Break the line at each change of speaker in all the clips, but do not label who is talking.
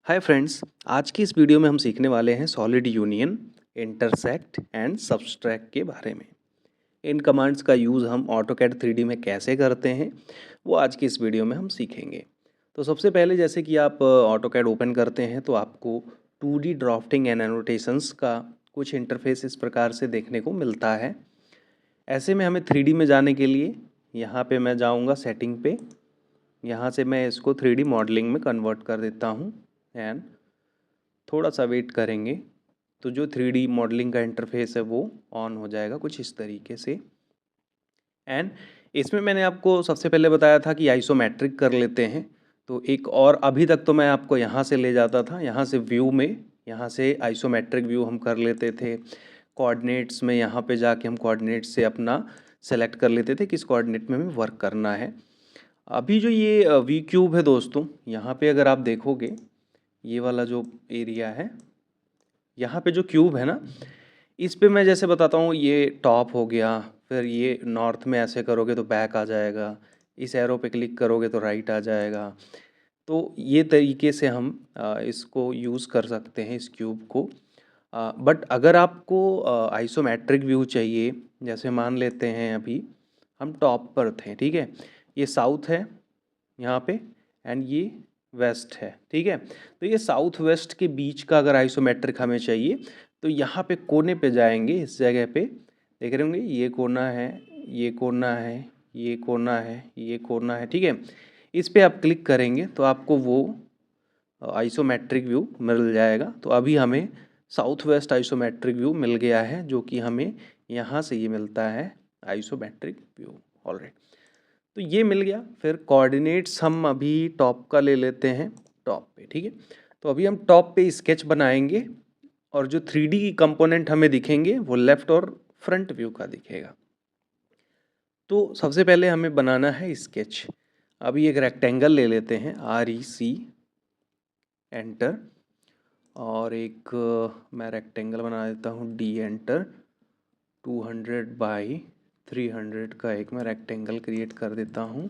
Hi friends, आज की इस वीडियो में हम सीखने वाले हैं solid union, intersect and subtract के बारे में। इन कमांड्स का यूज़ हम ऑटोकैड 3D में कैसे करते हैं वो आज की इस वीडियो में हम सीखेंगे। तो सबसे पहले जैसे कि आप ऑटोकैड ओपन करते हैं तो आपको 2D ड्राफ्टिंग एंड एनोटेशंस का कुछ इंटरफेस इस प्रकार से देखने को मिलता है। ऐसे में हमें 3D में जाने के लिए यहाँ पे मैं जाऊँगा सेटिंग पे। यहाँ से मैं इसको 3D मॉडलिंग में कन्वर्ट कर देता हूँ एंड थोड़ा सा वेट करेंगे तो जो 3D मॉडलिंग का इंटरफेस है वो ऑन हो जाएगा कुछ इस तरीके से। एंड इसमें मैंने आपको सबसे पहले बताया था कि आइसोमेट्रिक कर लेते हैं। तो एक और अभी तक तो मैं आपको यहाँ से ले जाता था, यहाँ से व्यू में, यहाँ से आइसोमेट्रिक व्यू हम कर लेते थे। कोऑर्डिनेट्स में यहाँ पे जाके हम कोऑर्डिनेट से अपना सेलेक्ट कर लेते थे किस कोऑर्डिनेट में हमें वर्क करना है। अभी जो ये वी क्यूब है दोस्तों, यहाँ पे अगर आप देखोगे ये वाला जो एरिया है, यहाँ पे जो क्यूब है ना, इस पे मैं जैसे बताता हूँ ये टॉप हो गया, फिर ये नॉर्थ में ऐसे करोगे तो बैक आ जाएगा, इस एरो पे क्लिक करोगे तो राइट आ जाएगा। तो ये तरीके से हम इसको यूज़ कर सकते हैं इस क्यूब को। बट अगर आपको आइसोमेट्रिक व्यू चाहिए, जैसे मान लेते हैं अभी हम टॉप पर थे, ठीक है, ये साउथ है यहाँ पे एंड ये वेस्ट है, ठीक है। तो ये साउथ वेस्ट के बीच का अगर आइसोमेट्रिक हमें चाहिए तो यहाँ पे कोने पे जाएंगे, इस जगह पे देख रहे होंगे ये कोना है, ये कोना है, ये कोना है, ये कोना है, ठीक है। इस पे आप क्लिक करेंगे तो आपको वो आइसोमेट्रिक व्यू मिल जाएगा। तो अभी हमें साउथ वेस्ट आइसोमेट्रिक व्यू मिल गया है, जो कि हमें यहाँ से ये मिलता है आइसोमेट्रिक व्यू। ऑलराइट, तो ये मिल गया। फिर कोऑर्डिनेट्स हम अभी टॉप का ले लेते हैं, टॉप पे, ठीक है। तो अभी हम टॉप पे स्केच बनाएंगे और जो 3D कंपोनेंट हमें दिखेंगे वो लेफ्ट और फ्रंट व्यू का दिखेगा। तो सबसे पहले हमें बनाना है स्केच। अभी एक रेक्टेंगल ले लेते हैं, REC, एंटर। और एक मैं रेक्टेंगल बना देता हूँ, D, एंटर। 200 बाई 300 का एक मैं रेक्टेंगल क्रिएट कर देता हूँ,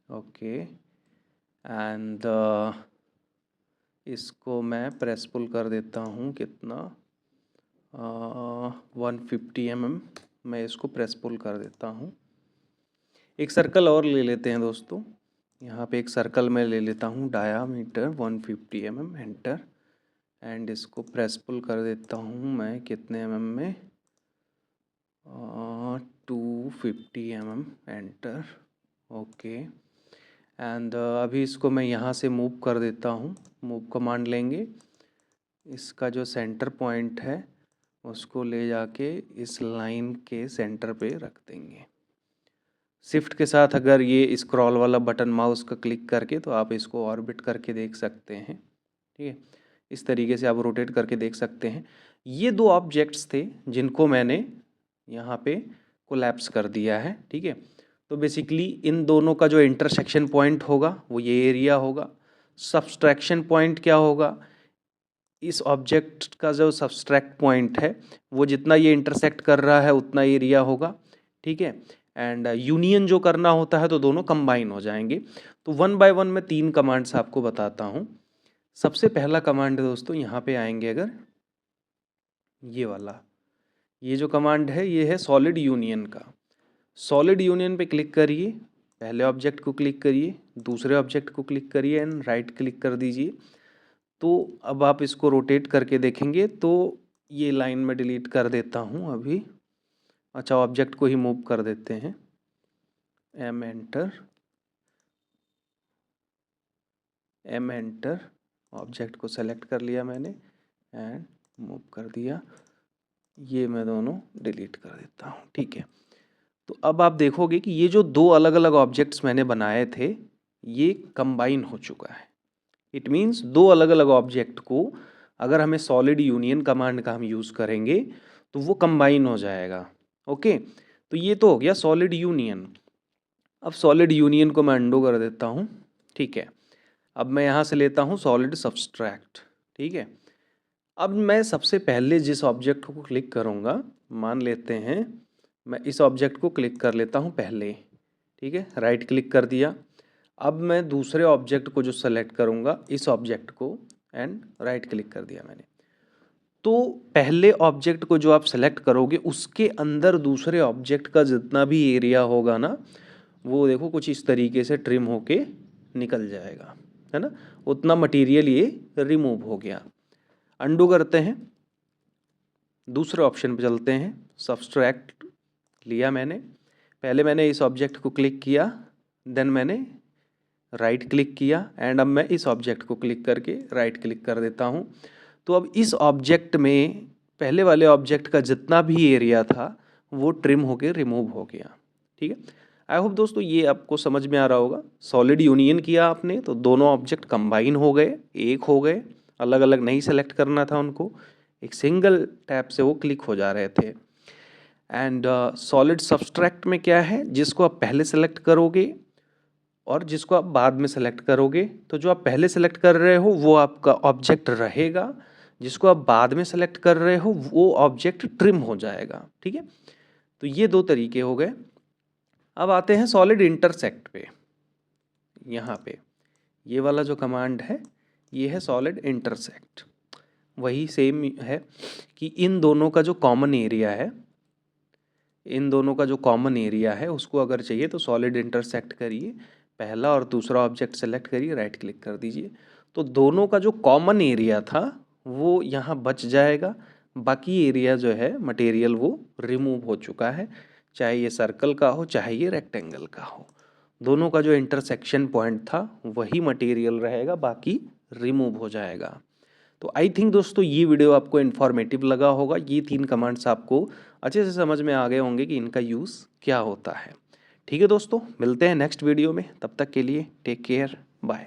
ओके। एंड इसको मैं प्रेस पुल कर देता हूँ, कितना 150 mm मैं इसको प्रेस पुल कर देता हूँ। एक सर्कल और ले लेते हैं दोस्तों, यहाँ पे एक सर्कल मैं ले लेता हूँ, डायामीटर 150 mm, एंटर। एंड इसको प्रेस पुल कर देता हूँ मैं कितने mm में, 250 mm, एंटर, ओके। एंड अभी इसको मैं यहाँ से मूव कर देता हूँ, मूव कमांड लेंगे, इसका जो सेंटर पॉइंट है उसको ले जाके इस लाइन के सेंटर पे रख देंगे। शिफ्ट के साथ अगर ये स्क्रॉल वाला बटन माउस का क्लिक करके तो आप इसको ऑर्बिट करके देख सकते हैं, ठीक है। इस तरीके से आप रोटेट करके देख सकते हैं। ये दो ऑब्जेक्ट्स थे जिनको मैंने यहाँ पे कोलैप्स कर दिया है, ठीक है। तो बेसिकली इन दोनों का जो इंटरसेक्शन पॉइंट होगा वो ये एरिया होगा। सब्सट्रैक्शन पॉइंट क्या होगा, इस ऑब्जेक्ट का जो सब्सट्रैक्ट पॉइंट है वो जितना ये इंटरसेक्ट कर रहा है उतना एरिया होगा, ठीक है। एंड यूनियन जो करना होता है तो दोनों कंबाइन हो जाएंगे। तो वन बाय वन मैं 3 कमांड्स आपको बताता हूँ। सबसे पहला कमांड दोस्तों, यहाँ पे आएंगे अगर, ये वाला, ये जो कमांड है ये है सॉलिड यूनियन का। सॉलिड यूनियन पे क्लिक करिए, पहले ऑब्जेक्ट को क्लिक करिए, दूसरे ऑब्जेक्ट को क्लिक करिए एंड राइट क्लिक कर दीजिए। तो अब आप इसको रोटेट करके देखेंगे तो ये लाइन में डिलीट कर देता हूँ अभी। अच्छा, ऑब्जेक्ट को ही मूव कर देते हैं, M, enter, M, enter. Object को सेलेक्ट कर लिया मैंने एंड मूव कर दिया। ये मैं दोनों डिलीट कर देता हूँ, ठीक है। तो अब आप देखोगे कि ये जो दो अलग अलग ऑब्जेक्ट्स मैंने बनाए थे ये कंबाइन हो चुका है। इट मीन्स दो अलग अलग ऑब्जेक्ट को अगर हमें सॉलिड यूनियन कमांड का हम यूज़ करेंगे तो वो कंबाइन हो जाएगा, ओके। तो ये तो हो गया सॉलिड यूनियन। अब सॉलिड यूनियन को मैं अंडू कर देता हूँ, ठीक है। अब मैं यहाँ से लेता हूँ सॉलिड सब्सट्रैक्ट, ठीक है। अब मैं सबसे पहले जिस ऑब्जेक्ट को क्लिक करूँगा, मान लेते हैं मैं इस ऑब्जेक्ट को क्लिक कर लेता हूँ पहले, ठीक है, राइट क्लिक कर दिया। अब मैं दूसरे ऑब्जेक्ट को जो सेलेक्ट करूँगा, इस ऑब्जेक्ट को एंड राइट क्लिक कर दिया मैंने। तो पहले ऑब्जेक्ट को जो आप सेलेक्ट करोगे उसके अंदर दूसरे ऑब्जेक्ट का जितना भी एरिया होगा ना, वो देखो कुछ इस तरीके से ट्रिम होके निकल जाएगा, है ना। उतना मटेरियल ये रिमूव हो गया। अंडू करते हैं, दूसरे ऑप्शन पे चलते हैं। सब्सट्रैक्ट लिया मैंने, पहले मैंने इस ऑब्जेक्ट को क्लिक किया, देन मैंने राइट क्लिक किया एंड अब मैं इस ऑब्जेक्ट को क्लिक करके राइट क्लिक कर देता हूँ। तो अब इस ऑब्जेक्ट में पहले वाले ऑब्जेक्ट का जितना भी एरिया था वो ट्रिम होके रिमूव हो गया। ठीक है, आई होप दोस्तों ये आपको समझ में आ रहा होगा। सॉलिड यूनियन किया आपने तो दोनों ऑब्जेक्ट कंबाइन हो गए, एक हो गए, अलग अलग नहीं सेलेक्ट करना था उनको, एक सिंगल टैप से वो क्लिक हो जा रहे थे। एंड सॉलिड सब्सट्रैक्ट में क्या है, जिसको आप पहले सेलेक्ट करोगे और जिसको आप बाद में सेलेक्ट करोगे, तो जो आप पहले सेलेक्ट कर रहे हो वो आपका ऑब्जेक्ट रहेगा, जिसको आप बाद में सेलेक्ट कर रहे हो वो ऑब्जेक्ट ट्रिम हो जाएगा। ठीक है, तो ये दो तरीके हो गए। अब आते हैं सॉलिड इंटरसेक्ट पे। यहाँ पे ये वाला जो कमांड है ये है सॉलिड इंटरसेक्ट। वही सेम है कि इन दोनों का जो कॉमन एरिया है, इन दोनों का जो कॉमन एरिया है उसको अगर चाहिए तो सॉलिड इंटरसेक्ट करिए, पहला और दूसरा ऑब्जेक्ट सेलेक्ट करिए, राइट क्लिक कर दीजिए, तो दोनों का जो कॉमन एरिया था वो यहाँ बच जाएगा। बाकी एरिया जो है मटेरियल वो रिमूव हो चुका है, चाहे ये सर्कल का हो चाहे ये रेक्टेंगल का हो, दोनों का जो इंटरसेक्शन पॉइंट था वही मटेरियल रहेगा, बाकी रिमूव हो जाएगा। तो आई थिंक दोस्तों ये वीडियो आपको इन्फॉर्मेटिव लगा होगा। ये 3 कमांड्स आपको अच्छे से समझ में आ गए होंगे कि इनका यूज़ क्या होता है। ठीक है दोस्तों, मिलते हैं नेक्स्ट वीडियो में, तब तक के लिए टेक केयर, बाय।